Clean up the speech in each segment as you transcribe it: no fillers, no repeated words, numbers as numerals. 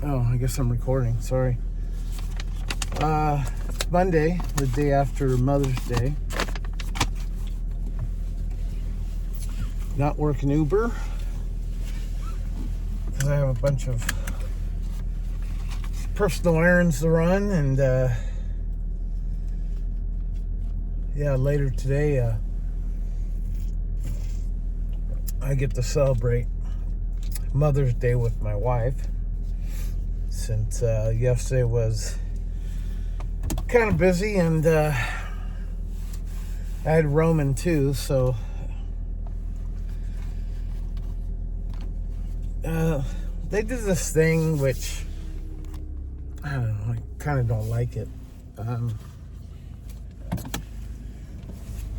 Oh, I guess I'm recording. Sorry. It's Monday, the day after Mother's Day. Not working Uber because I have a bunch of personal errands to run, and later today I get to celebrate Mother's Day with my wife, since yesterday was kind of busy, and I had Roman too, so they did this thing which I don't know, I kind of don't like it.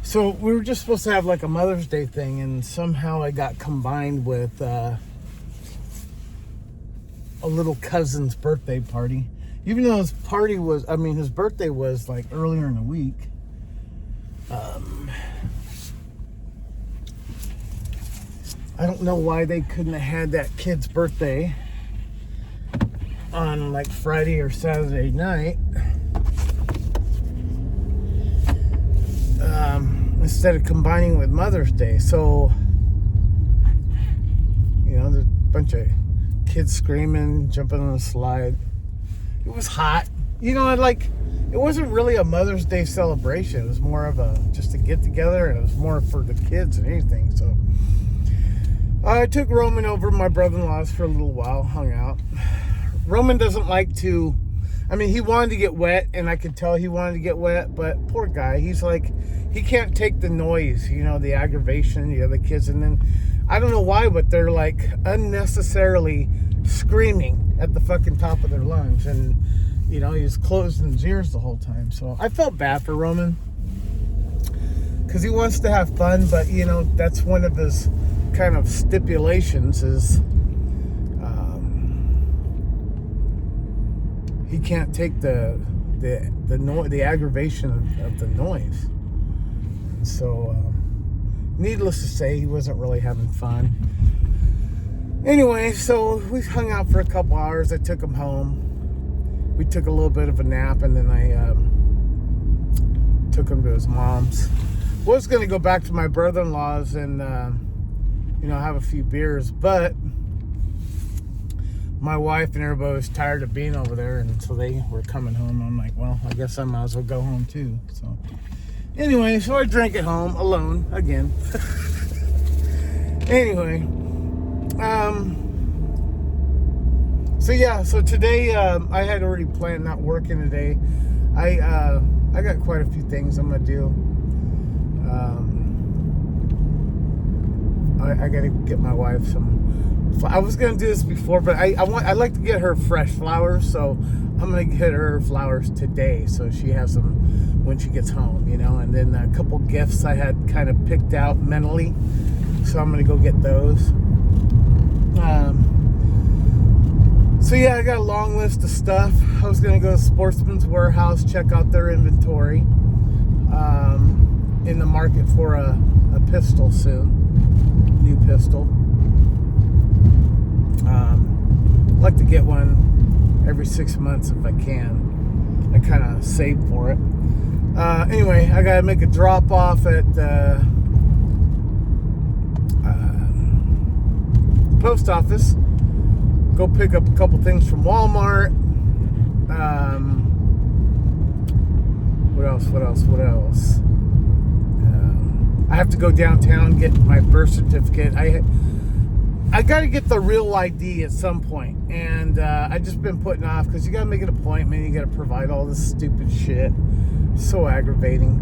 So we were just supposed to have like a Mother's Day thing, and somehow I got combined with a little cousin's birthday party. Even though his birthday was like earlier in the week. I don't know why they couldn't have had that kid's birthday on like Friday or Saturday night. Instead of combining with Mother's Day. So, there's a bunch of kids screaming, jumping on the slide. It was hot. It wasn't really a Mother's Day celebration. It was more of just a get together, and it was more for the kids than anything. So I took Roman over to my brother-in-law's for a little while, hung out. Roman doesn't like to, he wanted to get wet, and I could tell he wanted to get wet, but poor guy, he's like, he can't take the noise, the aggravation, the kids, and then, I don't know why, but they're like unnecessarily screaming at the fucking top of their lungs, and, he was closing his ears the whole time, so I felt bad for Roman, because he wants to have fun, but, that's one of his kind of stipulations is, he can't take the aggravation of the noise. So, needless to say, he wasn't really having fun. Anyway, so we hung out for a couple hours. I took him home. We took a little bit of a nap, and then I took him to his mom's. Was going to go back to my brother-in-law's and, have a few beers, but my wife and everybody was tired of being over there, and so they were coming home. I'm like, well, I guess I might as well go home too. So anyway, so I drank at home alone again. Anyway, so today I had already planned not working today. I got quite a few things I'm gonna do. I gotta get my wife some. I was gonna do this before, but I like to get her fresh flowers, so I'm gonna get her flowers today, so she has them when she gets home, And then a couple gifts I had kind of picked out mentally, so I'm gonna go get those. I got a long list of stuff. I was gonna go to Sportsman's Warehouse, check out their inventory. In the market for a pistol soon. New pistol. I'd like to get one every 6 months if I can. I kind of save for it. Anyway, I gotta make a drop off at the post office. Go pick up a couple things from Walmart. What else? I have to go downtown and get my birth certificate. I got to get the real ID at some point, and I just been putting off because you got to make an appointment. You got to provide all this stupid shit. So aggravating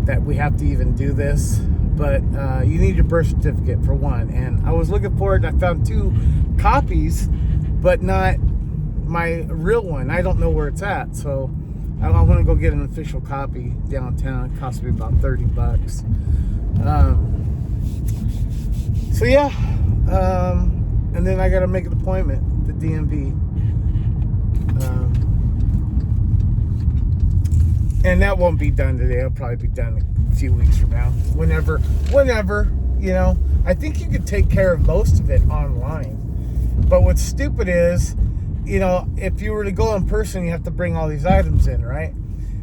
that we have to even do this. But you need your birth certificate for one, and I was looking for it. And I found 2 copies, but not my real one. I don't know where it's at, so I want to go get an official copy downtown. It cost me about $30. And then I got to make an appointment at the DMV. And that won't be done today. It'll probably be done a few weeks from now. Whenever, I think you could take care of most of it online. But what's stupid is you know, if you were to go in person, you have to bring all these items in, right?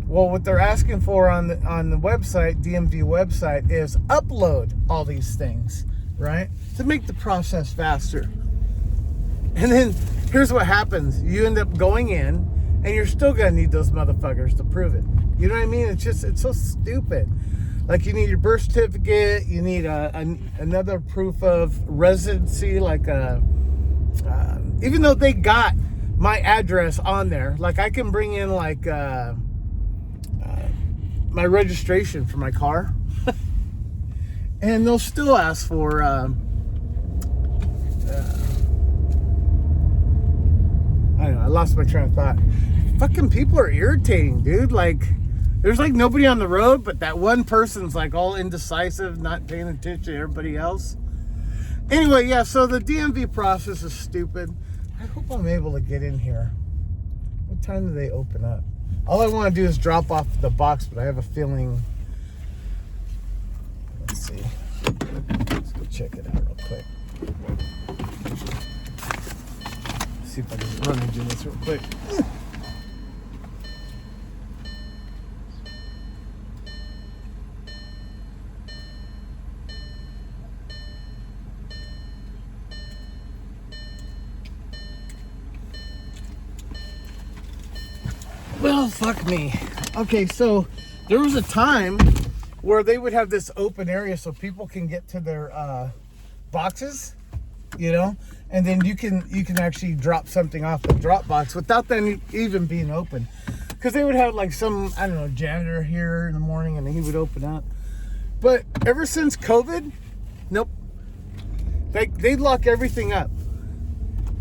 Well, what they're asking for on the website, DMV website, is upload all these things, right? To make the process faster. And then here's what happens. You end up going in, and you're still going to need those motherfuckers to prove it. You know what I mean? It's so stupid. Like, you need your birth certificate, you need another proof of residency, like even though they got my address on there, like I can bring in like my registration for my car, and they'll still ask for I don't know, I lost my train of thought. Fucking people are irritating, dude. Like, there's like nobody on the road, but that one person's like all indecisive, not paying attention to everybody else. Anyway, yeah, so the DMV process is stupid. I hope I'm able to get in here. What time do they open up? All I want to do is drop off the box, but I have a feeling... Let's see. Let's go check it out real quick. See if I can run into this real quick. Well, fuck me. Okay, so there was a time where they would have this open area so people can get to their boxes, you know, and then you can actually drop something off the drop box without them even being open. Because they would have like some, I don't know, janitor here in the morning, and he would open up. But ever since COVID, nope. They lock everything up.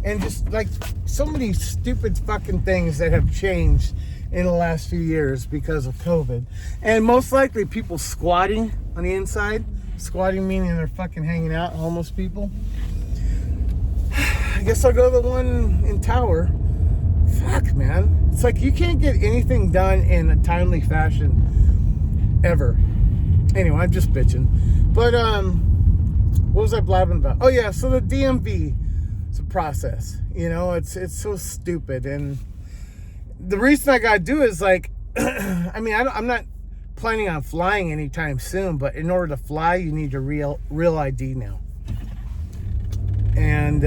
And just like so many stupid fucking things that have changed in the last few years because of COVID. And most likely people squatting on the inside. Squatting meaning they're fucking hanging out, homeless people. I guess I'll go to the one in Tower. Fuck, man. It's like you can't get anything done in a timely fashion ever. Anyway, I'm just bitching. But what was I blabbing about? Oh yeah, so the DMV, it's a process. You know, it's so stupid. And the reason I gotta do it is like, I mean, I'm not planning on flying anytime soon, but in order to fly, you need your real ID now. And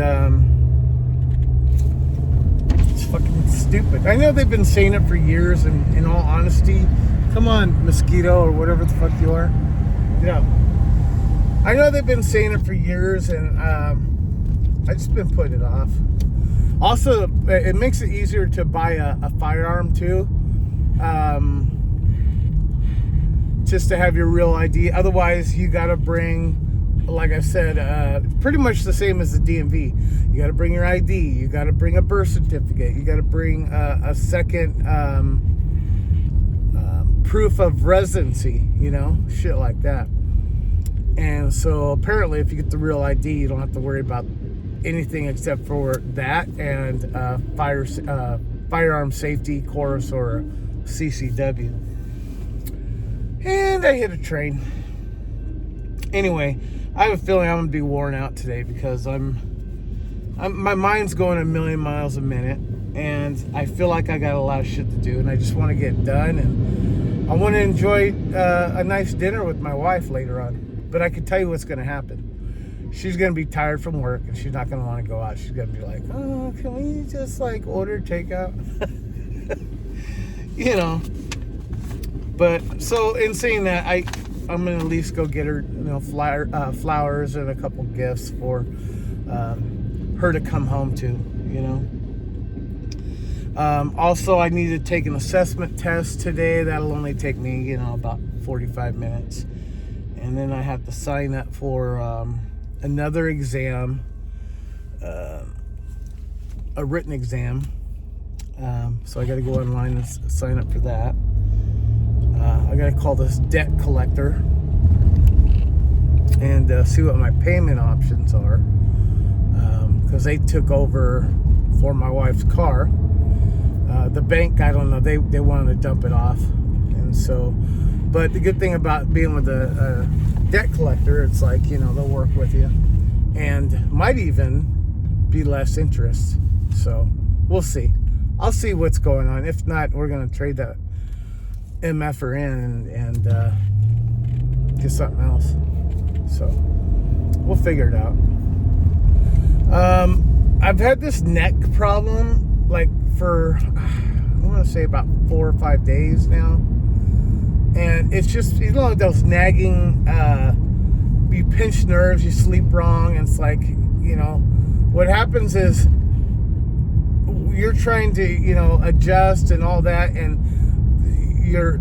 it's fucking stupid. I know they've been saying it for years, and in all honesty, come on, mosquito or whatever the fuck you are. Yeah. I know they've been saying it for years, and I've just been putting it off. Also, it makes it easier to buy a firearm too. Just to have your real ID. Otherwise, you gotta bring, like I said, pretty much the same as the DMV. You gotta bring your ID. You gotta bring a birth certificate. You gotta bring a second proof of residency. You know, shit like that. And so apparently, if you get the real ID, you don't have to worry about anything except for that and firearm safety course or CCW. And I hit a train. Anyway, I have a feeling I'm gonna be worn out today because my mind's going a million miles a minute, and I feel like I got a lot of shit to do, and I just want to get done, and I want to enjoy a nice dinner with my wife later on. But I can tell you what's gonna happen. She's gonna be tired from work, and she's not gonna want to go out. She's gonna be like, "Oh, can we just like order takeout?" You know. But so in saying that, I'm gonna at least go get her, you know, flowers and a couple gifts for her to come home to, you know. Also, I need to take an assessment test today. That'll only take me, you know, about 45 minutes, and then I have to sign up for another exam, a written exam. So I got to go online and sign up for that. I got to call this debt collector and see what my payment options are, because they took over for my wife's car. The bank, I don't know, they wanted to dump it off, and so, but the good thing about being with a debt collector, it's like, you know, they'll work with you and might even be less interest. So we'll see. I'll see what's going on. If not, we're gonna trade that MFer in and get something else. So we'll figure it out. I've had this neck problem like for I want to say about 4 or 5 days now, and it's just, you know, those nagging. You pinch nerves, you sleep wrong, and it's like, you know, what happens is you're trying to, you know, adjust and all that, and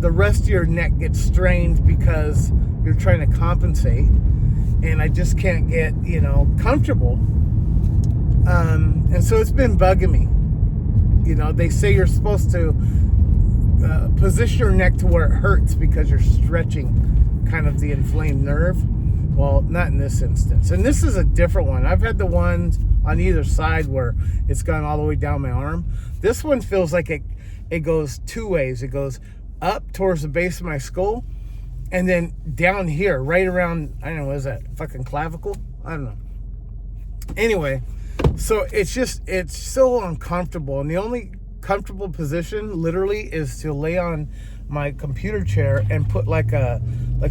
the rest of your neck gets strained because you're trying to compensate, and I just can't get, you know, comfortable. And so it's been bugging me. You know, they say you're supposed to position your neck to where it hurts because you're stretching kind of the inflamed nerve. Well, not in this instance. And this is a different one. I've had the ones on either side where it's gone all the way down my arm. This one feels like it goes two ways. It goes up towards the base of my skull, and then down here, right around, I don't know, what is that, fucking clavicle? I don't know. Anyway, so it's so uncomfortable. And the only comfortable position, literally, is to lay on my computer chair and put like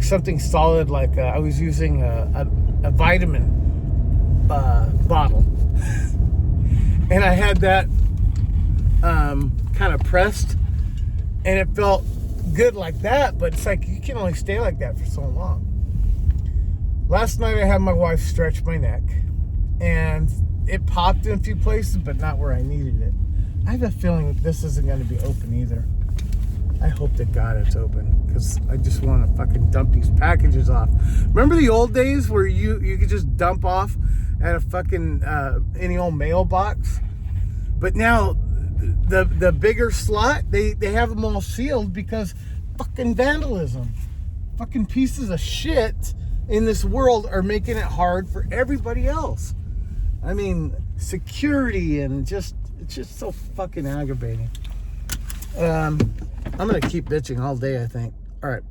something solid, like I was using a vitamin bottle, and I had that kind of pressed, and it felt good like that, but it's like you can only stay like that for so long. Last night I had my wife stretch my neck, and it popped in a few places, but not where I needed it. I have a feeling this isn't going to be open either. I hope to God it's open, because I just want to fucking dump these packages off. Remember the old days where you could just dump off at a fucking any old mailbox? But now the bigger slot, they have them all sealed because fucking vandalism. Fucking pieces of shit in this world are making it hard for everybody else. I mean, security and it's just so fucking aggravating. I'm gonna keep bitching all day, I think. All right.